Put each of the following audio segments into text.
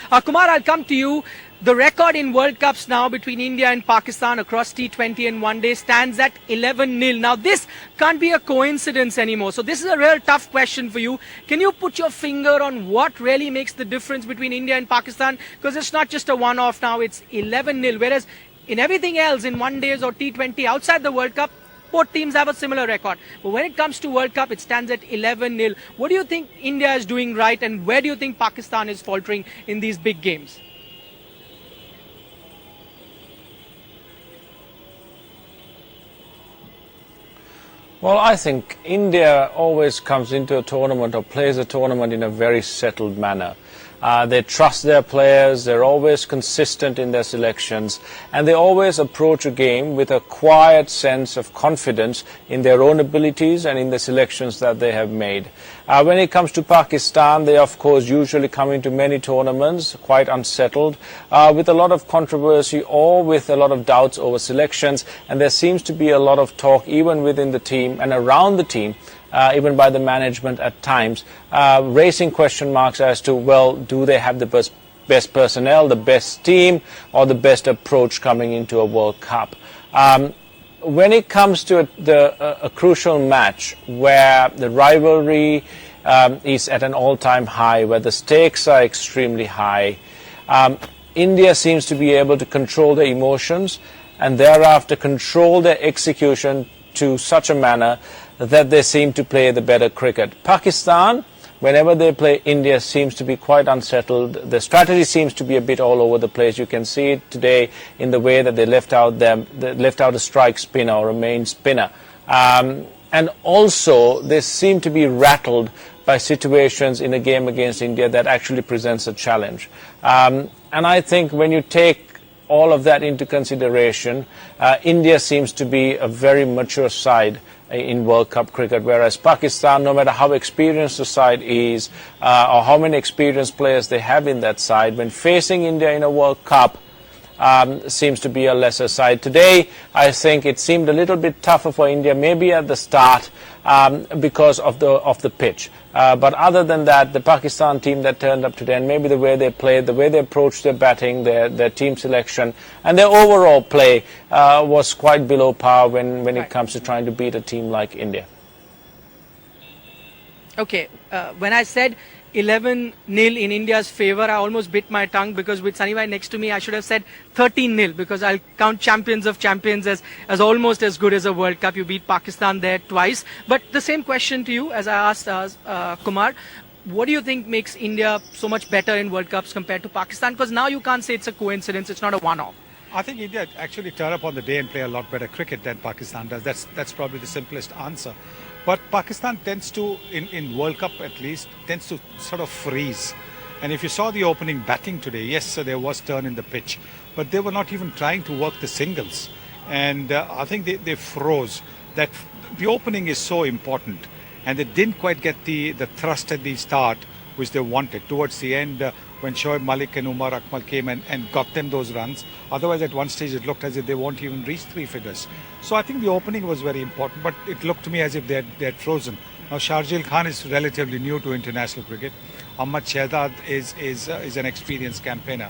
Kumar, I'll come to you. The record in World Cups now between India and Pakistan across T20 and One Day stands at 11-0. Now, this can't be a coincidence anymore. So this is a real tough question for you. Can you put your finger on what really makes the difference between India and Pakistan? Because it's not just a one-off now, it's 11-0. Whereas in everything else, in One Days or T20 outside the World Cup, both teams have a similar record. But when it comes to World Cup, it stands at 11-0. What do you think India is doing right, and where do you think Pakistan is faltering in these big games? Well, I think India always comes into a tournament or plays a tournament in a very settled manner. They trust their players, they're always consistent in their selections, and they always approach a game with a quiet sense of confidence in their own abilities and in the selections that they have made. When it comes to Pakistan, they of course usually come into many tournaments quite unsettled, with a lot of controversy or with a lot of doubts over selections, and there seems to be a lot of talk even within the team and around the team, even by the management at times, raising question marks as to, well, do they have the best personnel, the best team, or the best approach coming into a World Cup? When it comes to a crucial match where the rivalry is at an all-time high, where the stakes are extremely high, India seems to be able to control their emotions and thereafter control their execution to such a manner that they seem to play the better cricket. Pakistan, whenever they play India, seems to be quite unsettled. The strategy seems to be a bit all over the place. You can see it today in the way that they left out a strike spinner or a main spinner. And also, they seem to be rattled by situations in a game against India that actually presents a challenge. And I think when you take all of that into consideration, India seems to be a very mature side in World Cup cricket, whereas Pakistan, no matter how experienced the side is or how many experienced players they have in that side, when facing India in a World Cup, seems to be a lesser side. Today, I think it seemed a little bit tougher for India, maybe at the start, because of the pitch. But other than that, the Pakistan team that turned up today, and maybe the way they played, the way they approached their batting, their team selection, and their overall play was quite below par when it comes to trying to beat a team like India. Okay, when I said 11-0 in India's favour, I almost bit my tongue, because with Sunny Bhai next to me, I should have said 13-0, because I'll count champions of champions as almost as good as a World Cup. You beat Pakistan there twice. But the same question to you as I asked Kumar, what do you think makes India so much better in World Cups compared to Pakistan? Because now you can't say it's a coincidence, it's not a one-off. I think India actually turn up on the day and play a lot better cricket than Pakistan does. That's probably the simplest answer. But Pakistan tends to, in World Cup at least, tends to sort of freeze. And if you saw the opening batting today, yes, so there was turn in the pitch, but they were not even trying to work the singles. And I think they froze. That the opening is so important, and they didn't quite get the thrust at the start which they wanted. Towards the end, when Shoaib Malik and Umar Akmal came and got them those runs. Otherwise, at one stage, it looked as if they won't even reach three figures. So I think the opening was very important, but it looked to me as if they had frozen. Now, Sharjeel Khan is relatively new to international cricket. Ahmad Shehzad is an experienced campaigner,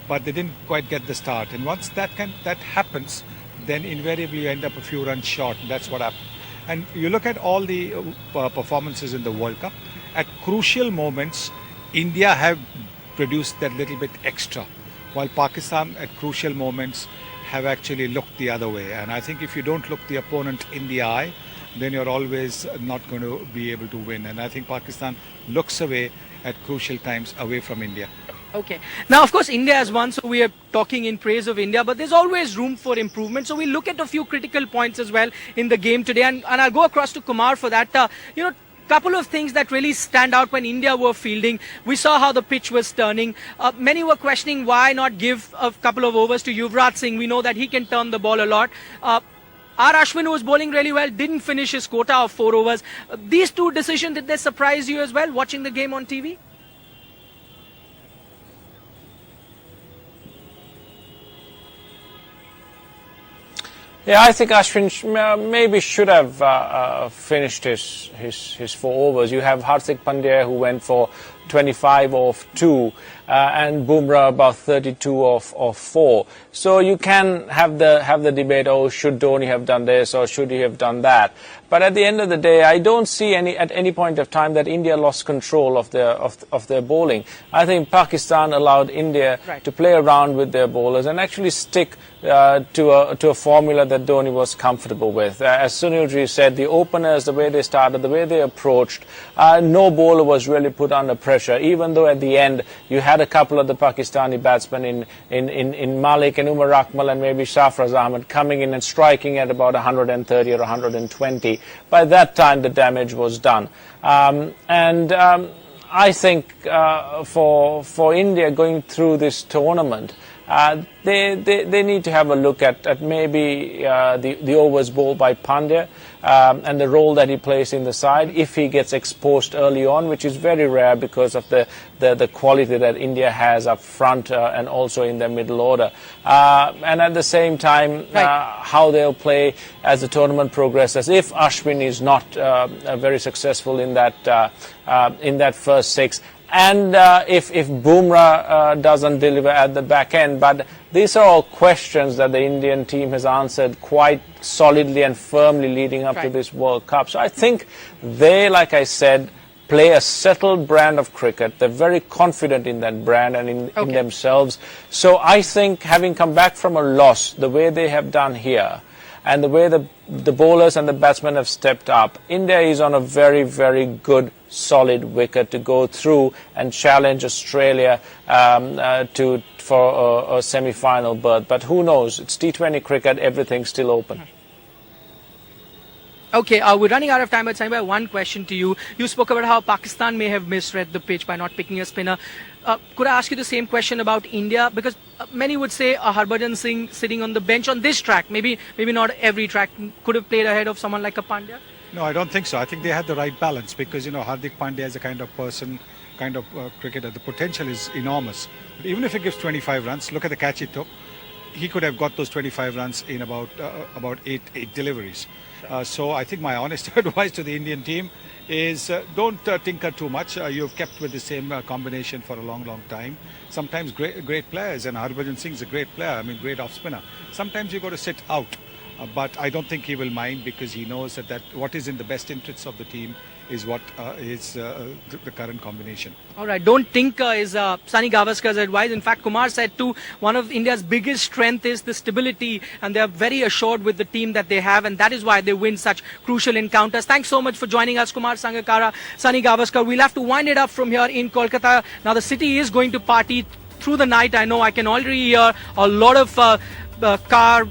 but they didn't quite get the start. And once that happens, then invariably you end up a few runs short. That's what happened. And you look at all the performances in the World Cup, at crucial moments, India have produced that little bit extra, while Pakistan at crucial moments have actually looked the other way. And I think if you don't look the opponent in the eye, then you're always not going to be able to win. And I think Pakistan looks away at crucial times away from India. Okay. Now, of course, India has won, so we are talking in praise of India, but there's always room for improvement. So we'll look at a few critical points as well in the game today. And I'll go across to Kumar for that. Couple of things that really stand out when India were fielding. We saw how the pitch was turning. Many were questioning why not give a couple of overs to Yuvraj Singh. We know that he can turn the ball a lot. R. Ashwin, who was bowling really well, didn't finish his quota of 4 overs. These two decisions, did they surprise you as well, watching the game on TV? Yeah, I think Ashwin maybe should have finished his 4 overs. You have Hardik Pandya, who went for 25 off 2, and Bumrah about 32 off 4. So you can have the debate, oh, should Dhoni have done this or should he have done that? But at the end of the day, I don't see at any point of time that India lost control of their bowling. I think Pakistan allowed India to play around with their bowlers and actually stick to a formula that Dhoni was comfortable with. As Sunilji said, the openers, the way they started, the way they approached, no bowler was really put under pressure, even though at the end you had a couple of the Pakistani batsmen in Malik and Umar Akmal and maybe Shafraz Ahmed coming in and striking at about 130 or 120. By that time, the damage was done. I think for India going through this tournament, they need to have a look at maybe the overs bowled by Pandya and the role that he plays in the side if he gets exposed early on, which is very rare because of the quality that India has up front and also in their middle order. And at the same time, how they'll play as the tournament progresses. If Ashwin is not very successful in that first 6, and if Bumrah doesn't deliver at the back end. But these are all questions that the Indian team has answered quite solidly and firmly leading up to this World Cup. So I think they, like I said, play a settled brand of cricket. They're very confident in that brand and in themselves. So I think having come back from a loss, the way they have done here, and the way the bowlers and the batsmen have stepped up, India is on a very, very good, solid wicket to go through and challenge Australia for a semi-final berth. But who knows? It's T20 cricket, everything's still open. Okay, we're running out of time, but Saiba, one question to you. You spoke about how Pakistan may have misread the pitch by not picking a spinner. Could I ask you the same question about India? Because many would say Harbhajan Singh sitting on the bench on this track, maybe not every track, could have played ahead of someone like a Pandya? No, I don't think so. I think they had the right balance because, Hardik Pandya is a kind of person, cricketer. The potential is enormous. But even if he gives 25 runs, look at the catch he took. He could have got those 25 runs in about eight deliveries. So I think my honest advice to the Indian team is don't tinker too much. You've kept with the same combination for a long, long time. Sometimes great players, and Harbhajan Singh is a great player, great off-spinner. Sometimes you've got to sit out. But I don't think he will mind because he knows that what is in the best interests of the team is what is the current combination. All right, don't tinker is Sunny Gavaskar's advice. In fact, Kumar said too, one of India's biggest strength is the stability, and they are very assured with the team that they have, and that is why they win such crucial encounters. Thanks so much for joining us, Kumar Sangakkara, Sunny Gavaskar. We'll have to wind it up from here in Kolkata. Now the city is going to party through the night. I know I can already hear a lot of car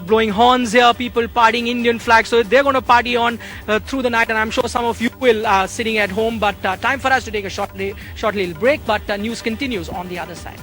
blowing horns here, people partying Indian flags, so they're going to party on through the night, and I'm sure some of you will sitting at home. But time for us to take a short little break, but news continues on the other side.